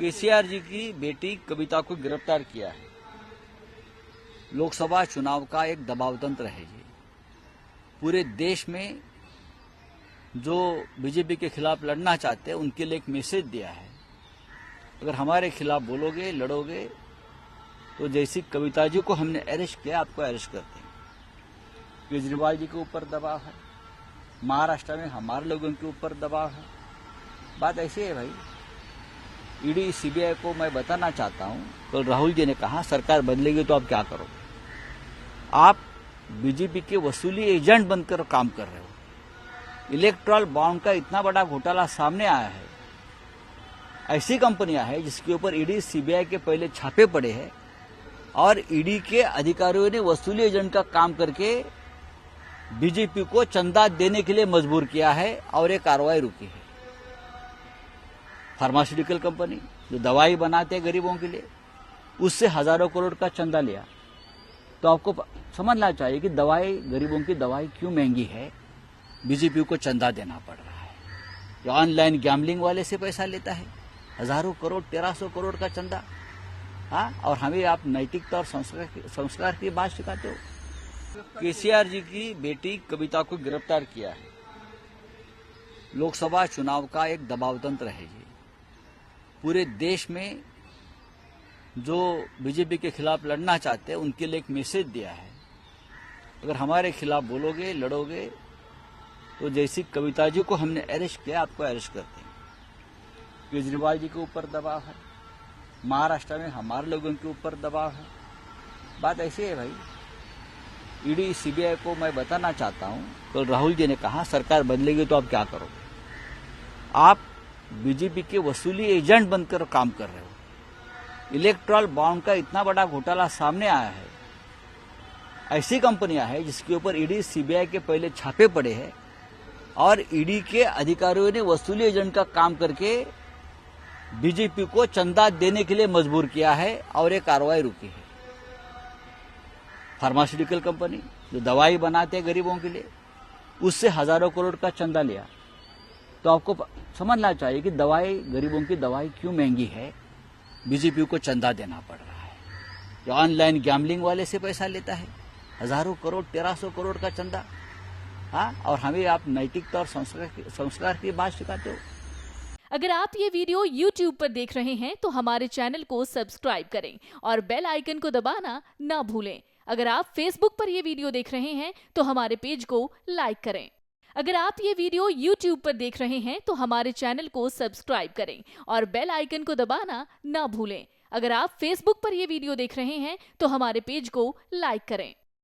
केसीआर जी की बेटी कविता को गिरफ्तार किया है। लोकसभा चुनाव का एक दबाव तंत्र है ये। पूरे देश में जो बीजेपी के खिलाफ लड़ना चाहते हैं उनके लिए एक मैसेज दिया है। अगर हमारे खिलाफ बोलोगे, लड़ोगे तो जैसी कविता जी को हमने अरेस्ट किया, आपको अरेस्ट करते हैं। केजरीवाल जी के ऊपर दबाव है, महाराष्ट्र में हमारे लोगों के ऊपर दबाव है। बात ऐसी है भाई, ईडी सीबीआई को मैं बताना चाहता हूं, कल राहुल जी ने कहा सरकार बदलेगी तो आप क्या करोगे। आप बीजेपी के वसूली एजेंट बनकर काम कर रहे हो। इलेक्ट्रल बॉन्ड का इतना बड़ा घोटाला सामने आया है। ऐसी कंपनियां हैं जिसके ऊपर ईडी सीबीआई के पहले छापे पड़े हैं और ईडी के अधिकारियों ने वसूली एजेंट का काम करके बीजेपी को चंदा देने के लिए मजबूर किया है और ये कार्रवाई रुकी है। फार्मास्यूटिकल कंपनी जो दवाई बनाते हैं गरीबों के लिए, उससे हजारों करोड़ का चंदा लिया। तो आपको समझना चाहिए कि दवाई, गरीबों की दवाई क्यों महंगी है, बीजेपी को चंदा देना पड़ रहा है। जो ऑनलाइन गैम्बलिंग वाले से पैसा लेता है, हजारों करोड़, 1300 करोड़ का चंदा। हाँ, और हमें आप नैतिकता और संस्कार की बात सिखाते हो। केसीआर जी की बेटी कविता को गिरफ्तार किया है। लोकसभा चुनाव का एक दबाव तंत्र है ये। पूरे देश में जो बीजेपी के खिलाफ लड़ना चाहते हैं उनके लिए एक मैसेज दिया है। अगर हमारे खिलाफ बोलोगे, लड़ोगे तो जैसी कविता जी को हमने अरेस्ट किया, आपको अरेस्ट करते हैं। केजरीवाल जी के ऊपर दबाव है, महाराष्ट्र में हमारे लोगों के ऊपर दबाव है। बात ऐसी है भाई, ईडी सीबीआई को मैं बताना चाहता हूं, कल राहुल जी ने कहा सरकार बदलेगी तो आप क्या करोगे। आप बीजेपी के वसूली एजेंट बनकर काम कर रहे हो। इलेक्ट्रल बॉन्ड का इतना बड़ा घोटाला सामने आया है। ऐसी कंपनियां हैं जिसके ऊपर ईडी सीबीआई के पहले छापे पड़े हैं और ईडी के अधिकारियों ने वसूली एजेंट का काम करके बीजेपी को चंदा देने के लिए मजबूर किया है और ये कार्रवाई रुकी है। फार्मास्यूटिकल कंपनी जो दवाई बनाते हैं गरीबों के लिए, उससे हजारों करोड़ का चंदा लिया। तो आपको समझना चाहिए कि दवाई, गरीबों की दवाई क्यों महंगी है, बीजेपी को चंदा देना पड़ रहा है। जो ऑनलाइन गैम्बलिंग वाले से पैसा लेता है, हजारों करोड़, 1300 करोड़ का चंदा। हाँ, और हमें आप नैतिकता और संस्कार की बात सिखाते हो। अगर आप ये वीडियो YouTube पर देख रहे हैं तो हमारे चैनल को सब्सक्राइब करें और बेल आइकन को दबाना ना भूलें। अगर आप Facebook पर ये वीडियो देख रहे हैं तो हमारे पेज को लाइक करें। अगर आप ये वीडियो YouTube पर देख रहे हैं तो हमारे चैनल को सब्सक्राइब करें और बेल आइकन को दबाना ना भूलें। अगर आप Facebook पर ये वीडियो देख रहे हैं तो हमारे पेज को लाइक करें।